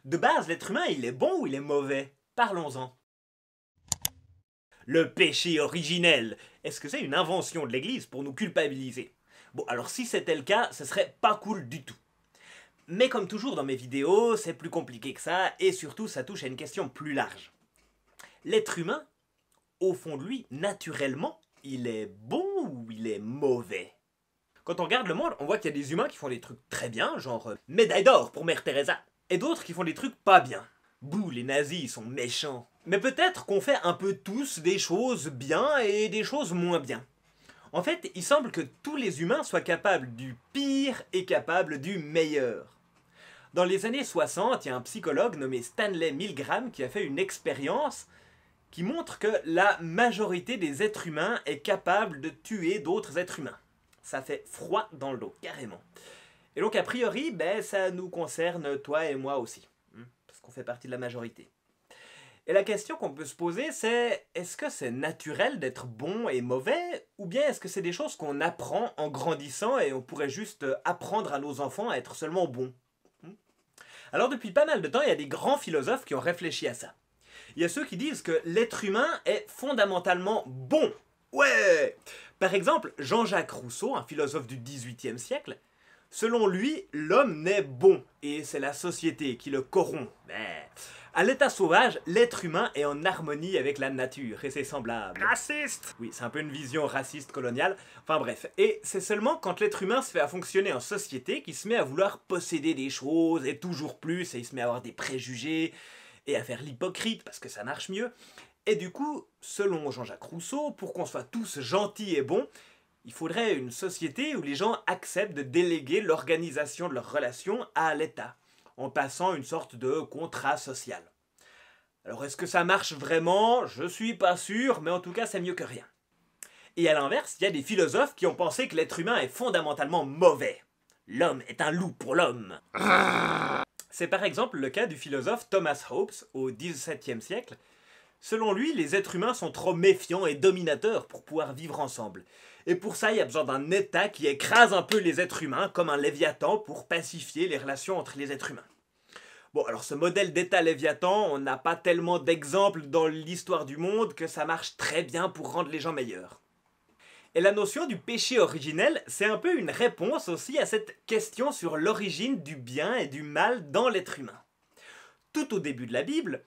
De base, l'être humain, il est bon ou il est mauvais? Parlons-en. Le péché originel. Est-ce que c'est une invention de l'Église pour nous culpabiliser? Bon, alors si c'était le cas, ce serait pas cool du tout. Mais comme toujours dans mes vidéos, c'est plus compliqué que ça, et surtout ça touche à une question plus large. L'être humain, au fond de lui, naturellement, il est bon ou il est mauvais? Quand on regarde le monde, on voit qu'il y a des humains qui font des trucs très bien, genre médaille d'or pour Mère Teresa, et d'autres qui font des trucs pas bien. Bouh, les nazis, ils sont méchants. Mais peut-être qu'on fait un peu tous des choses bien et des choses moins bien. En fait, il semble que tous les humains soient capables du pire et capables du meilleur. Dans les années 60, il y a un psychologue nommé Stanley Milgram qui a fait une expérience qui montre que la majorité des êtres humains est capable de tuer d'autres êtres humains. Ça fait froid dans le dos, carrément. Et donc a priori, ça nous concerne toi et moi aussi, parce qu'on fait partie de la majorité. Et la question qu'on peut se poser, c'est est-ce que c'est naturel d'être bon et mauvais, ou bien est-ce que c'est des choses qu'on apprend en grandissant et on pourrait juste apprendre à nos enfants à être seulement bons? Alors depuis pas mal de temps, il y a des grands philosophes qui ont réfléchi à ça. Il y a ceux qui disent que l'être humain est fondamentalement bon. Ouais! Par exemple, Jean-Jacques Rousseau, un philosophe du XVIIIe siècle, selon lui, l'homme naît bon, et c'est la société qui le corrompt. Mais à l'état sauvage, l'être humain est en harmonie avec la nature et ses semblables. Raciste! Oui, c'est un peu une vision raciste coloniale. Enfin bref. Et c'est seulement quand l'être humain se fait à fonctionner en société qu'il se met à vouloir posséder des choses, et toujours plus, et il se met à avoir des préjugés, et à faire l'hypocrite parce que ça marche mieux. Et du coup, selon Jean-Jacques Rousseau, pour qu'on soit tous gentils et bons, il faudrait une société où les gens acceptent de déléguer l'organisation de leurs relations à l'État, en passant une sorte de contrat social. Alors est-ce que ça marche vraiment? Je suis pas sûr, mais en tout cas c'est mieux que rien. Et à l'inverse, il y a des philosophes qui ont pensé que l'être humain est fondamentalement mauvais. L'homme est un loup pour l'homme. C'est par exemple le cas du philosophe Thomas Hobbes au XVIIe siècle. Selon lui, les êtres humains sont trop méfiants et dominateurs pour pouvoir vivre ensemble. Et pour ça, il y a besoin d'un État qui écrase un peu les êtres humains comme un léviathan pour pacifier les relations entre les êtres humains. Bon, alors ce modèle d'État léviathan, on n'a pas tellement d'exemples dans l'histoire du monde que ça marche très bien pour rendre les gens meilleurs. Et la notion du péché originel, c'est un peu une réponse aussi à cette question sur l'origine du bien et du mal dans l'être humain. Tout au début de la Bible,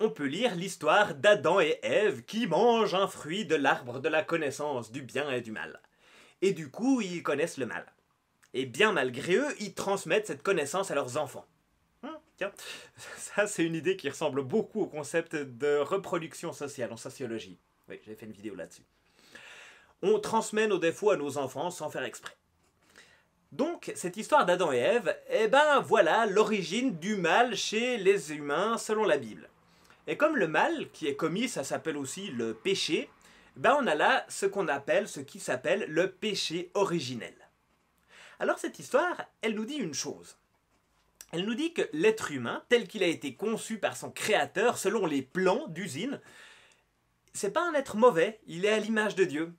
on peut lire l'histoire d'Adam et Ève qui mangent un fruit de l'arbre de la connaissance du bien et du mal. Et du coup, ils connaissent le mal. Et bien malgré eux, ils transmettent cette connaissance à leurs enfants. Tiens, ça c'est une idée qui ressemble beaucoup au concept de reproduction sociale en sociologie. Oui, j'ai fait une vidéo là-dessus. On transmet nos défauts à nos enfants sans faire exprès. Donc, cette histoire d'Adam et Ève, voilà l'origine du mal chez les humains selon la Bible. Et comme le mal qui est commis, ça s'appelle aussi le péché, on a là ce qui s'appelle le péché originel. Alors cette histoire, elle nous dit une chose. Elle nous dit que l'être humain, tel qu'il a été conçu par son créateur selon les plans d'usine, c'est pas un être mauvais, il est à l'image de Dieu.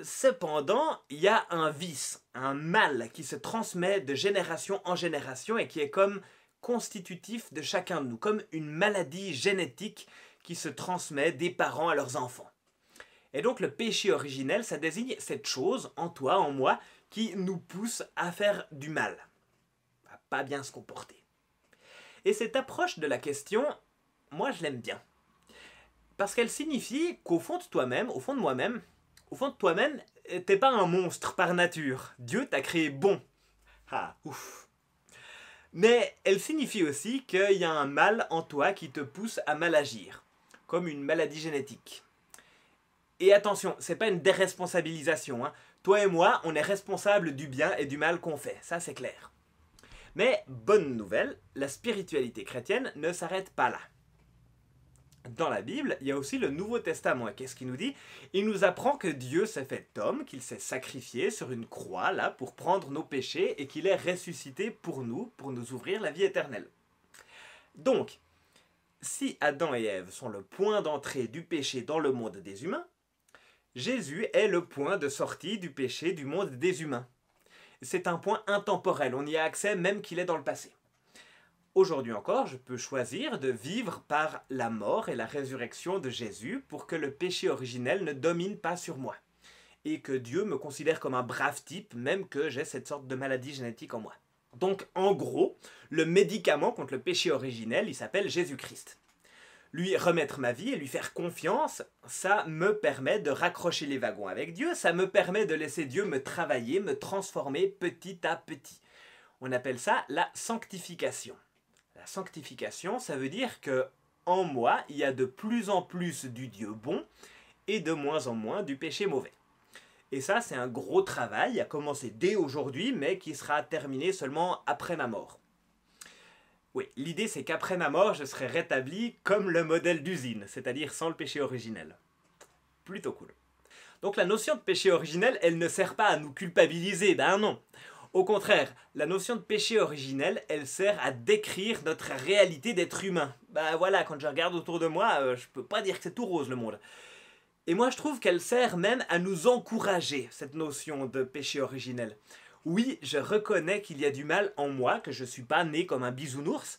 Cependant, il y a un vice, un mal qui se transmet de génération en génération et qui est comme constitutif de chacun de nous, comme une maladie génétique qui se transmet des parents à leurs enfants. Et donc le péché originel, ça désigne cette chose, en toi, en moi, qui nous pousse à faire du mal, à pas bien se comporter. Et cette approche de la question, moi je l'aime bien. Parce qu'elle signifie qu'au fond de toi-même, au fond de moi-même, au fond de toi-même, t'es pas un monstre par nature. Dieu t'a créé bon. Ah, ouf. Mais elle signifie aussi qu'il y a un mal en toi qui te pousse à mal agir, comme une maladie génétique. Et attention, c'est pas une déresponsabilisation, hein. Toi et moi, on est responsables du bien et du mal qu'on fait, ça c'est clair. Mais, bonne nouvelle, la spiritualité chrétienne ne s'arrête pas là. Dans la Bible, il y a aussi le Nouveau Testament. Et qu'est-ce qu'il nous dit? Il nous apprend que Dieu s'est fait homme, qu'il s'est sacrifié sur une croix, là, pour prendre nos péchés, et qu'il est ressuscité pour nous ouvrir la vie éternelle. Donc, si Adam et Ève sont le point d'entrée du péché dans le monde des humains, Jésus est le point de sortie du péché du monde des humains. C'est un point intemporel, on y a accès même qu'il est dans le passé. Aujourd'hui encore, je peux choisir de vivre par la mort et la résurrection de Jésus pour que le péché originel ne domine pas sur moi. Et que Dieu me considère comme un brave type, même que j'ai cette sorte de maladie génétique en moi. Donc, en gros, le médicament contre le péché originel, il s'appelle Jésus-Christ. Lui remettre ma vie et lui faire confiance, ça me permet de raccrocher les wagons avec Dieu, ça me permet de laisser Dieu me travailler, me transformer petit à petit. On appelle ça la sanctification. La sanctification, ça veut dire que en moi, il y a de plus en plus du Dieu bon et de moins en moins du péché mauvais. Et ça, c'est un gros travail, à commencer dès aujourd'hui, mais qui sera terminé seulement après ma mort. Oui, l'idée c'est qu'après ma mort, je serai rétabli comme le modèle d'usine, c'est-à-dire sans le péché originel. Plutôt cool. Donc la notion de péché originel, elle ne sert pas à nous culpabiliser, ben non. Au contraire, la notion de péché originel, elle sert à décrire notre réalité d'être humain. Ben voilà, quand je regarde autour de moi, je peux pas dire que c'est tout rose le monde. Et moi je trouve qu'elle sert même à nous encourager, cette notion de péché originel. Oui, je reconnais qu'il y a du mal en moi, que je suis pas né comme un bisounours,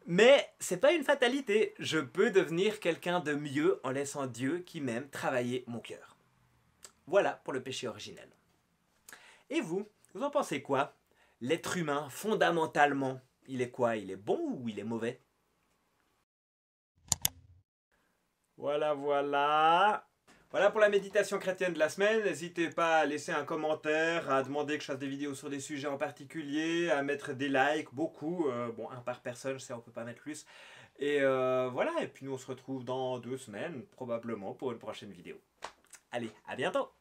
mais c'est pas une fatalité. Je peux devenir quelqu'un de mieux en laissant Dieu qui m'aime travailler mon cœur. Voilà pour le péché originel. Et vous en pensez quoi? L'être humain, fondamentalement, il est quoi? Il est bon ou il est mauvais? Voilà. Voilà pour la méditation chrétienne de la semaine. N'hésitez pas à laisser un commentaire, à demander que je fasse des vidéos sur des sujets en particulier, à mettre des likes, beaucoup. Bon, un par personne, je sais, on peut pas mettre plus. Et voilà, et puis nous on se retrouve dans 2 semaines, probablement, pour une prochaine vidéo. Allez, à bientôt!